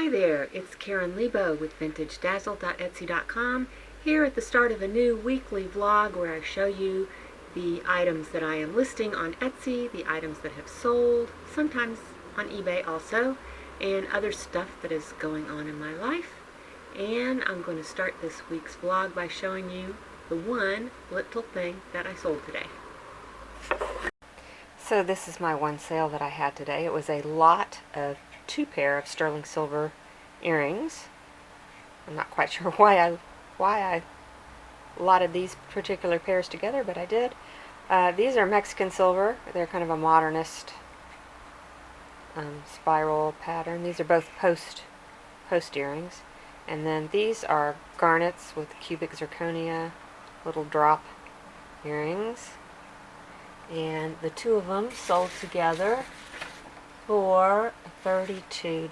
Hi there, it's Karen Lebo with VintageDazzle.etsy.com here at the start of a new weekly vlog where I show you the items that I am listing on Etsy, the items that have sold, sometimes on eBay also, and other stuff that is going on in my life. And I'm going to start this week's vlog by showing you the one little thing that I sold today. So this is my one sale that I had today. It was a lot of 2 pair of sterling silver earrings. I'm not quite sure why I lotted these particular pairs together, but I did. These are Mexican silver. They're kind of a modernist spiral pattern. These are both post earrings. And then these are garnets with cubic zirconia, little drop earrings. And the 2 of them sold together for $32.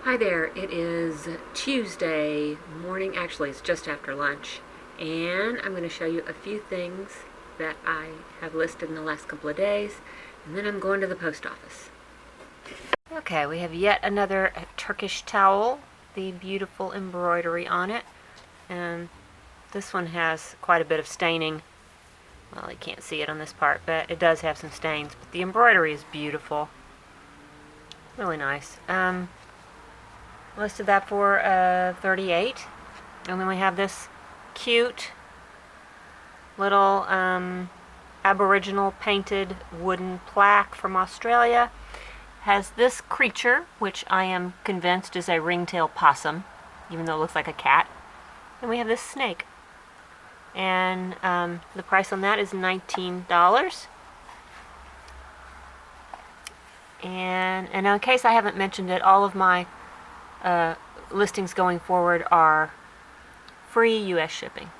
Hi there, it is Tuesday morning, actually it's just after lunch, and I'm going to show you a few things that I have listed in the last couple of days, and then I'm going to the post office. Okay, we have yet another Turkish towel, the beautiful embroidery on it, and this one has quite a bit of staining. Well, you can't see it on this part, but it does have some stains. But the embroidery is beautiful. Really nice. Listed that for $38. And then we have this cute little Aboriginal painted wooden plaque from Australia. Has this creature, which I am convinced is a ringtail possum, even though it looks like a cat. And we have this snake. And the price on that is $19. And in case I haven't mentioned it, all of my listings going forward are free U.S. shipping.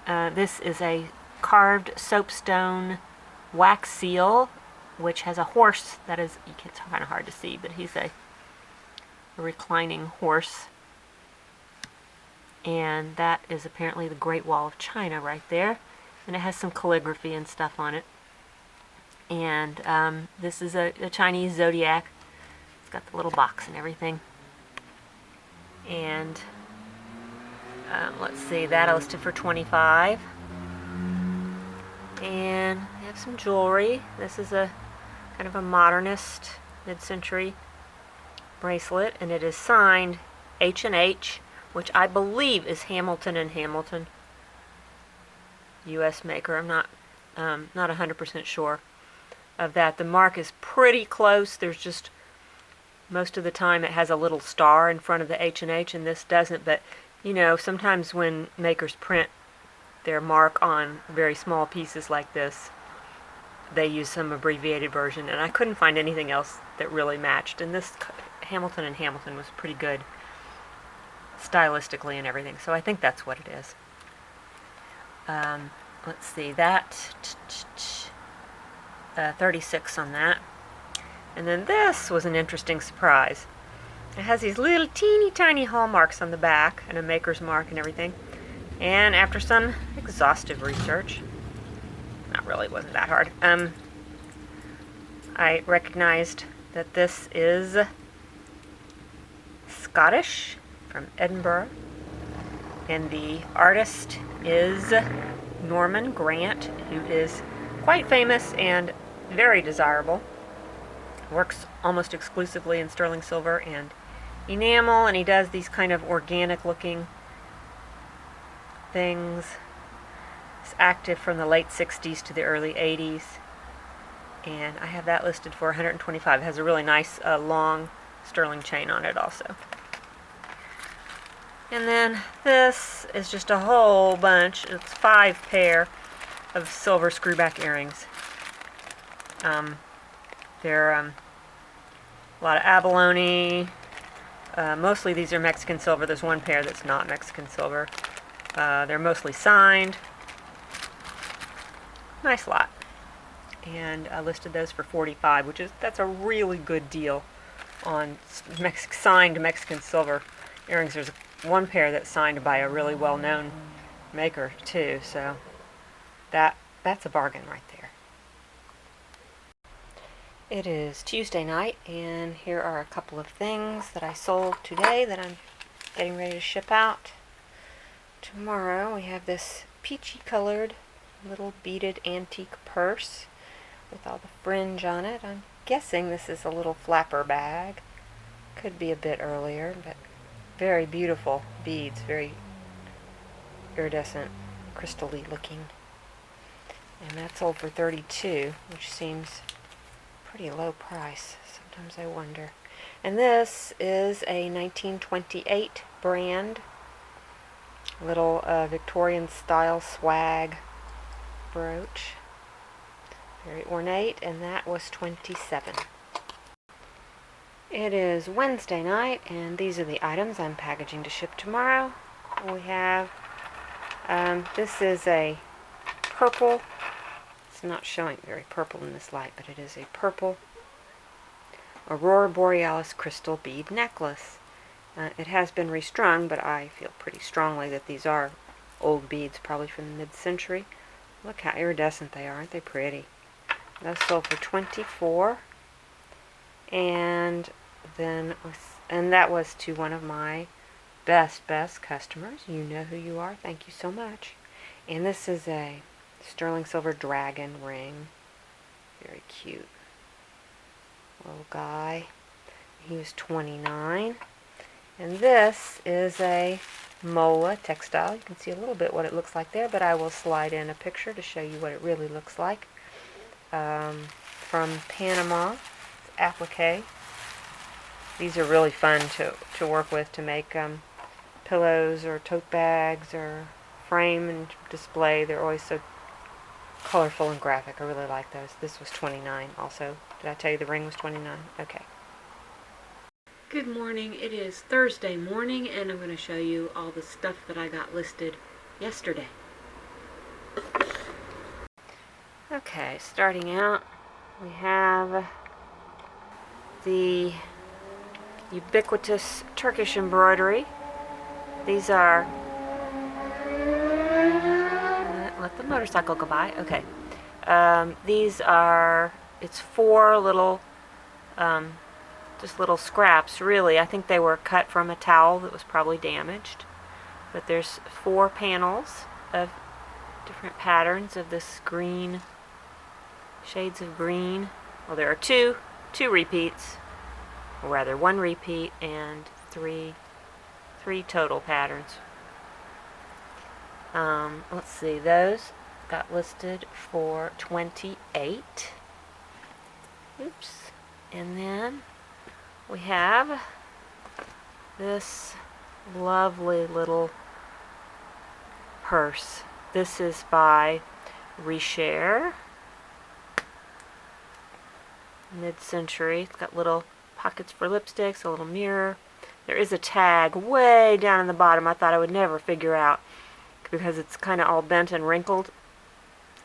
This is a carved soapstone wax seal, which has a horse that is, it's kind of hard to see, but he's a reclining horse. And that is apparently the Great Wall of China right there. And it has some calligraphy and stuff on it. And this is a Chinese zodiac. It's got the little box and everything. And let's see, that I listed for $25. And I have some jewelry. This is a kind of a modernist mid-century bracelet, and it is signed H&H, which I believe is Hamilton & Hamilton, U.S. maker. I'm not 100% sure of that. The mark is pretty close. There's just, most of the time it has a little star in front of the H&H, and this doesn't. But, you know, sometimes when makers print their mark on very small pieces like this, they use some abbreviated version, and I couldn't find anything else that really matched. And this Hamilton & Hamilton was pretty good stylistically and everything, so I think that's what it is. Let's see, that 36 on that. And then this was an interesting surprise. It has these little teeny tiny hallmarks on the back and a maker's mark and everything. And after some exhaustive research, not really, it wasn't that hard, I recognized that this is Scottish, from Edinburgh, and the artist is Norman Grant, who is quite famous and very desirable. Works almost exclusively in sterling silver and enamel, and he does these kind of organic looking things. He's active from the late 60s to the early 80s, and I have that listed for $125. It has a really nice long sterling chain on it also. And then this is just a whole bunch. It's 5 pair of silver screwback earrings. They're a lot of abalone. Mostly these are Mexican silver. There's 1 pair that's not Mexican silver. They're mostly signed. Nice lot. And I listed those for $45, that's a really good deal on signed Mexican silver earrings. There's 1 pair that's signed by a really well-known maker too, so that's a bargain right there. It is Tuesday night, and here are a couple of things that I sold today that I'm getting ready to ship out. Tomorrow we have this peachy colored little beaded antique purse with all the fringe on it. I'm guessing this is a little flapper bag. Could be a bit earlier, but very beautiful beads, very iridescent, crystal-y looking. And that sold for $32, which seems pretty low price. Sometimes I wonder. And this is a 1928 brand little Victorian style swag brooch. Very ornate, and that was $27. It is Wednesday night, and these are the items I'm packaging to ship tomorrow. We have this is a purple. It's not showing very purple in this light, but it is a purple Aurora Borealis crystal bead necklace. It has been restrung, but I feel pretty strongly that these are old beads, probably from the mid-century. Look how iridescent they are. Aren't they pretty? Those sold for $24. And that was to one of my best customers. You know who you are. Thank you so much. And this is a sterling silver dragon ring. Very cute little guy. He was $29. And this is a Mola textile. You can see a little bit what it looks like there, but I will slide in a picture to show you what it really looks like. From Panama. It's applique. These are really fun to work with to make pillows or tote bags or frame and display. They're always so colorful and graphic. I really like those. This was $29 also. Did I tell you the ring was $29? Okay. Good morning. It is Thursday morning, and I'm going to show you all the stuff that I got listed yesterday. Okay, starting out, we have the ubiquitous Turkish embroidery. These are... let the motorcycle go by. Okay. These are... it's 4 little... just little scraps, really. I think they were cut from a towel that was probably damaged. But there's 4 panels of different patterns of this green, shades of green. Well, there are two repeats, or rather 1 repeat and 3 total patterns. Let's see, those got listed for $28. Oops. And then we have this lovely little purse. This is by Reseller, mid-century. It's got little pockets for lipsticks, a little mirror. There is a tag way down in the bottom I thought I would never figure out because it's kind of all bent and wrinkled,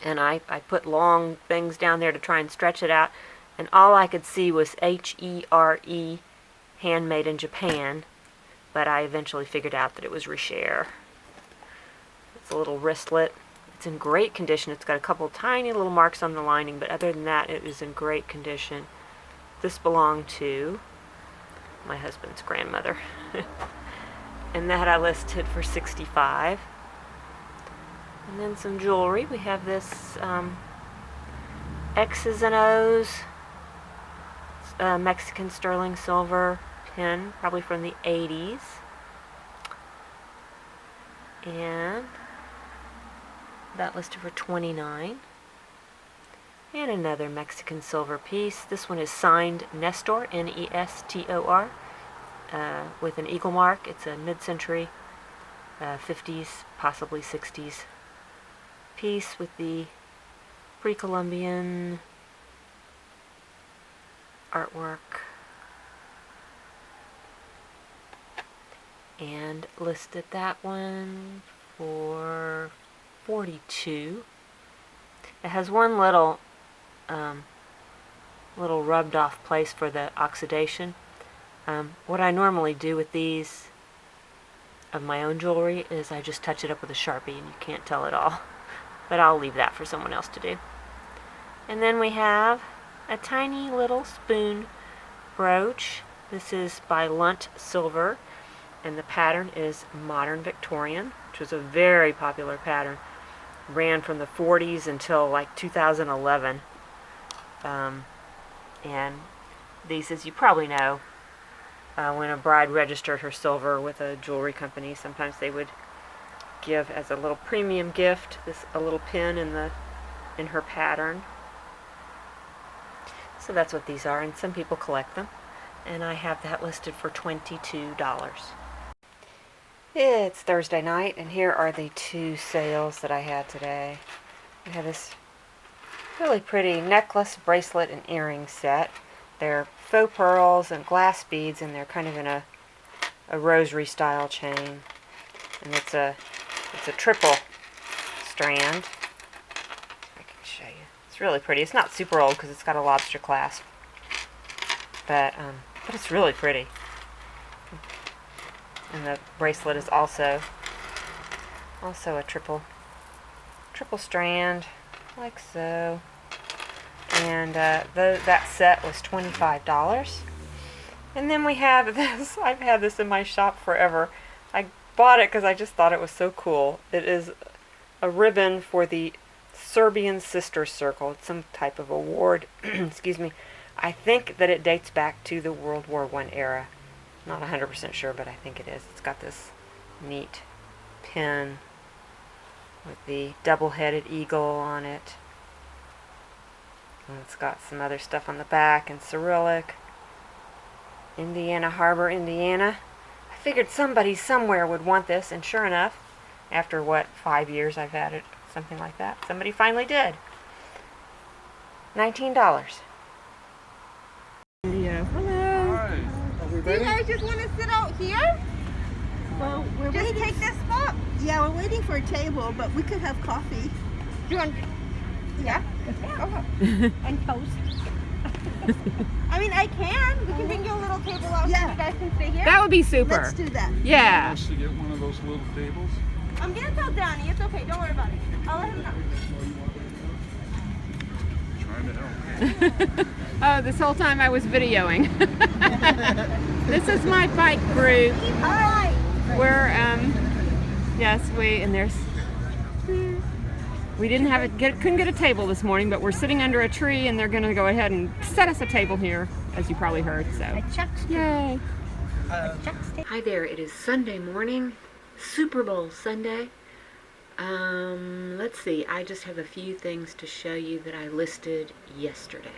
and I put long things down there to try and stretch it out, and all I could see was H-E-R-E, handmade in Japan, but I eventually figured out that it was Reseller. It's a little wristlet. It's in great condition. It's got a couple tiny little marks on the lining, but other than that, it is in great condition. This belonged to my husband's grandmother. And that I listed for $65. And then some jewelry. We have this X's and O's Mexican sterling silver pin, probably from the 80s. And that listed for $29. And another Mexican silver piece. This one is signed Nestor, N-E-S-T-O-R, with an eagle mark. It's a mid-century 50s, possibly 60s piece with the pre-Columbian artwork. And listed that one for $42. It has one little rubbed off place for the oxidation. What I normally do with these of my own jewelry is I just touch it up with a Sharpie, and you can't tell at all. But I'll leave that for someone else to do. And then we have a tiny little spoon brooch. This is by Lunt Silver, and the pattern is Modern Victorian, which was a very popular pattern. Ran from the 40s until like 2011. And these, as you probably know, when a bride registered her silver with a jewelry company, sometimes they would give as a little premium gift a little pin in her pattern. So that's what these are, and some people collect them, and I have that listed for $22. It's Thursday night, and here are the two sales that I had today. I have this really pretty necklace, bracelet, and earring set. They're faux pearls and glass beads, and they're kind of in a rosary style chain. And it's a triple strand. I can show you. It's really pretty. It's not super old because it's got a lobster clasp, but it's really pretty. And the bracelet is also a triple strand, like so. And that set was $25. And then we have this. I've had this in my shop forever. I bought it because I just thought it was so cool. It is a ribbon for the Serbian Sister Circle. It's some type of award. Excuse me. I think that it dates back to the World War I era. Not 100% sure, but I think it is. It's got this neat pin with the double-headed eagle on it. And it's got some other stuff on the back in Cyrillic. Indiana Harbor, Indiana. I figured somebody somewhere would want this, and sure enough, after 5 years I've had it, something like that, somebody finally did. $19. Hello. Hi. Are we Do you ready? guys just want to sit out here? Well, we're Just waiting. take this spot? Yeah, we're waiting for a table, but we could have coffee. Do you want? Yeah. Okay. And toast. I mean, I can. We can bring you a little table out so Yeah. you guys can stay here. That would be super. Let's do that. Yeah. Us to get one of those little tables. I'm gonna tell Donnie. It's okay. Don't worry about it. I'll let him know. Trying to help. Oh, this whole time I was videoing. This is my bike group. Hi. We're yes, we didn't have couldn't get a table this morning, but we're sitting under a tree, and they're going to go ahead and set us a table here, as you probably heard. So, yay! Hi there. It is Sunday morning, Super Bowl Sunday. Let's see. I just have a few things to show you that I listed yesterday.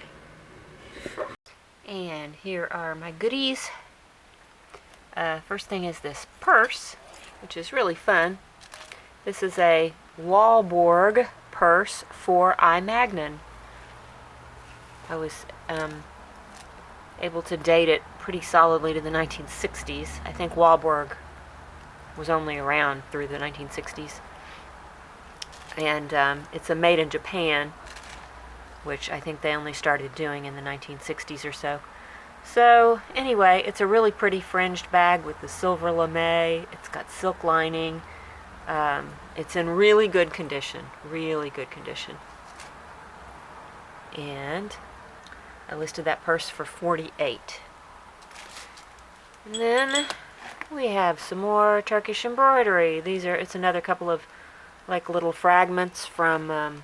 And here are my goodies. First thing is this purse, which is really fun. This is a Walborg purse for iMagnon. I was able to date it pretty solidly to the 1960s. I think Walborg was only around through the 1960s. And it's a made in Japan, which I think they only started doing in the 1960s or so. So anyway, it's a really pretty fringed bag with the silver lame. It's got silk lining. It's in really good condition, and I listed that purse for $48. And then we have some more Turkish embroidery. It's another couple of like little fragments from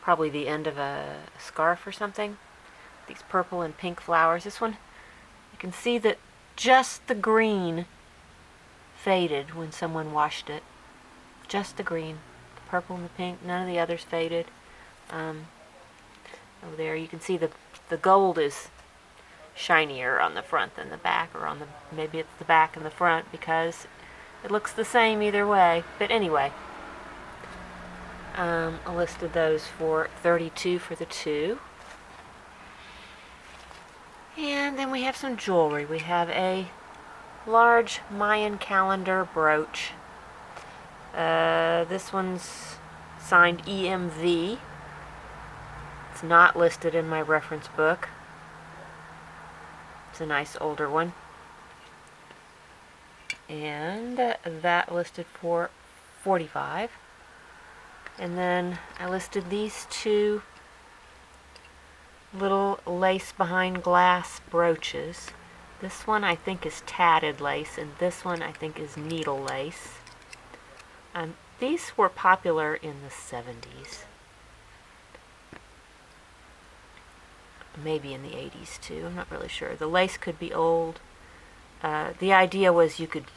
probably the end of a scarf or something. These purple and pink flowers. This one, you can see that just the green faded when someone washed it. Just the green, the purple and the pink. None of the others faded. Over there, you can see the gold is shinier on the front than the back, or maybe it's the back and the front because it looks the same either way. But anyway, I listed those for $32 for the two. And then we have some jewelry. We have a large Mayan calendar brooch. This one's signed EMV. It's not listed in my reference book. It's a nice older one. And that listed for $45. And then I listed these two little lace behind glass brooches. This one I think is tatted lace, and this one I think is needle lace. These were popular in the 70s. Maybe in the 80s too, I'm not really sure. The lace could be old. The idea was you could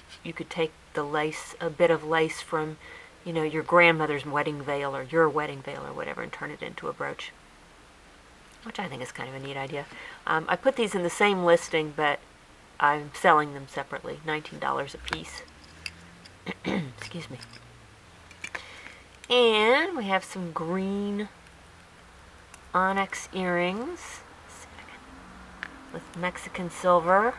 take the lace, a bit of lace from, you know, your grandmother's wedding veil or your wedding veil or whatever, and turn it into a brooch, which I think is kind of a neat idea. I put these in the same listing, but I'm selling them separately, $19 a piece. Excuse me. And we have some green onyx earrings with Mexican silver.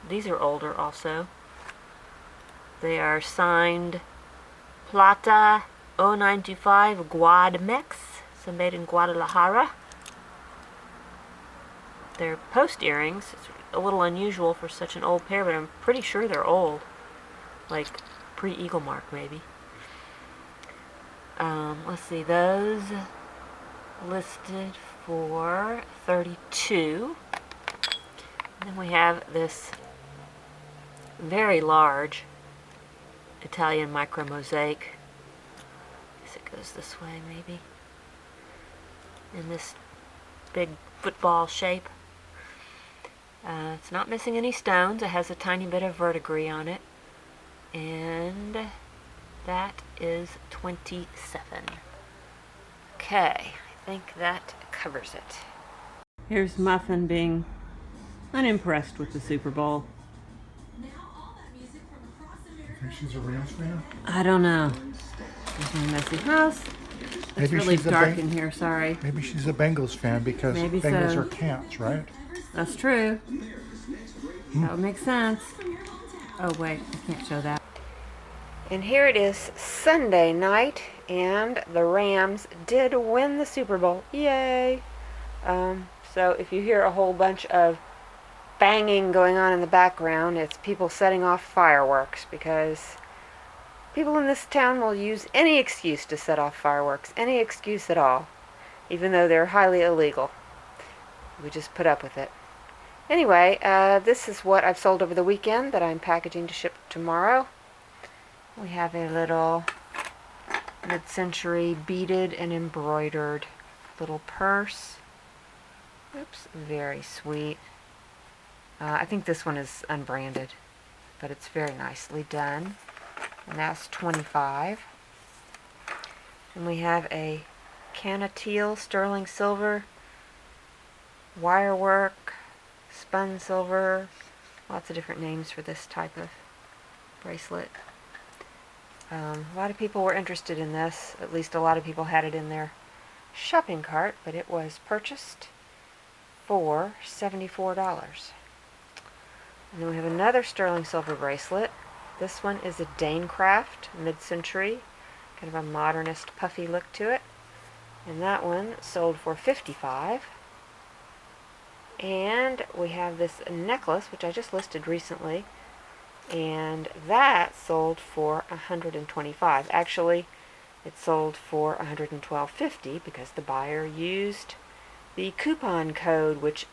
These are older also. They are signed Plata 0925 Guadmex, so made in Guadalajara. They're post earrings. It's a little unusual for such an old pair, but I'm pretty sure they're old. Like pre-Eagle Mark, maybe. Let's see, those listed for $32. And then we have this very large Italian micro mosaic. I guess it goes this way, maybe. In this big football shape. It's not missing any stones. It has a tiny bit of verdigris on it. And that is $27. Okay, I think that covers it. Here's Muffin being unimpressed with the Super Bowl. Think she's a Rams fan? I don't know. There's my messy house. It's Maybe really she's a dark Bang- in here, sorry. Maybe she's a Bengals fan because Maybe Bengals so. are cats, right? That's true. That would make sense. Oh wait, I can't show that. And here it is Sunday night, and the Rams did win the Super Bowl. Yay! So if you hear a whole bunch of banging going on in the background, it's people setting off fireworks, because people in this town will use any excuse to set off fireworks, any excuse at all, even though they're highly illegal. We just put up with it. Anyway, this is what I've sold over the weekend that I'm packaging to ship tomorrow. We have a little mid-century beaded and embroidered little purse. Oops, very sweet. I think this one is unbranded, but it's very nicely done. And that's $25. And we have a canatile sterling silver, wire work, spun silver, lots of different names for this type of bracelet. A lot of people were interested in this, at least a lot of people had it in their shopping cart, but it was purchased for $74. And then we have another sterling silver bracelet. This one is a Danecraft, mid-century, kind of a modernist puffy look to it. And that one sold for $55. And we have this necklace, which I just listed recently, and that sold for $125. Actually, it sold for $112.50 because the buyer used the coupon code, which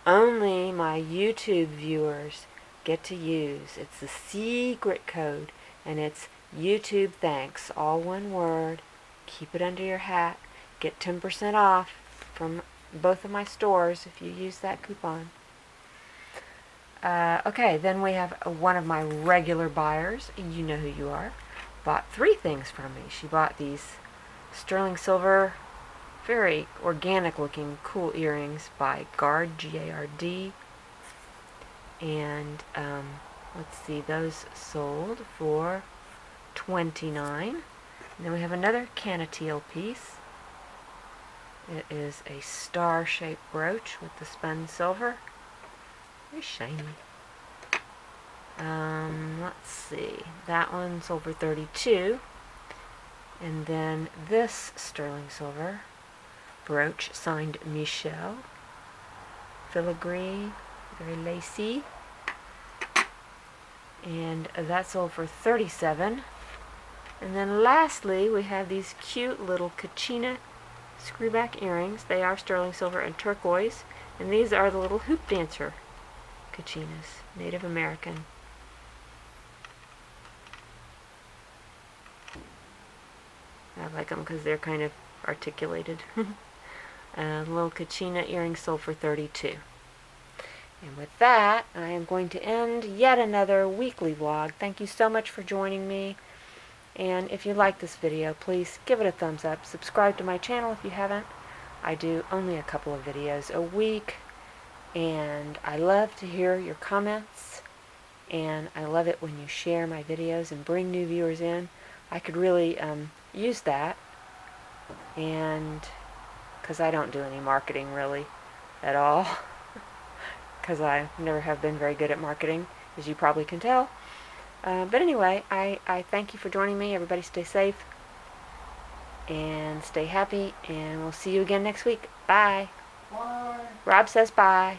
only my YouTube viewers get to use. It's a secret code, and it's YouTube thanks, all one word. Keep it under your hat. Get 10% off from both of my stores if you use that coupon. Okay, then we have one of my regular buyers, you know who you are, bought 3 things from me. She bought these sterling silver, very organic looking cool earrings by Gard, G-A-R-D. And let's see, those sold for $29. And then we have another canatile piece. It is a star-shaped brooch with the spun silver. Very shiny. Let's see. That one sold for $32. And then this sterling silver brooch signed Michelle. Filigree, very lacy. And that sold for $37. And then lastly, we have these cute little Kachina screwback earrings. They are sterling silver and turquoise. And these are the little hoop dancer Kachinas, Native American. I like them because they're kind of articulated. Little Kachina earrings sold for $32. And with that, I am going to end yet another weekly vlog. Thank you so much for joining me. And if you like this video, please give it a thumbs up. Subscribe to my channel if you haven't. I do only a couple of videos a week. And I love to hear your comments. And I love it when you share my videos and bring new viewers in. I could really use that. And because I don't do any marketing really at all. Because I never have been very good at marketing, as you probably can tell. But anyway, I thank you for joining me. Everybody stay safe and stay happy, and we'll see you again next week. Bye. Bye. Rob says bye.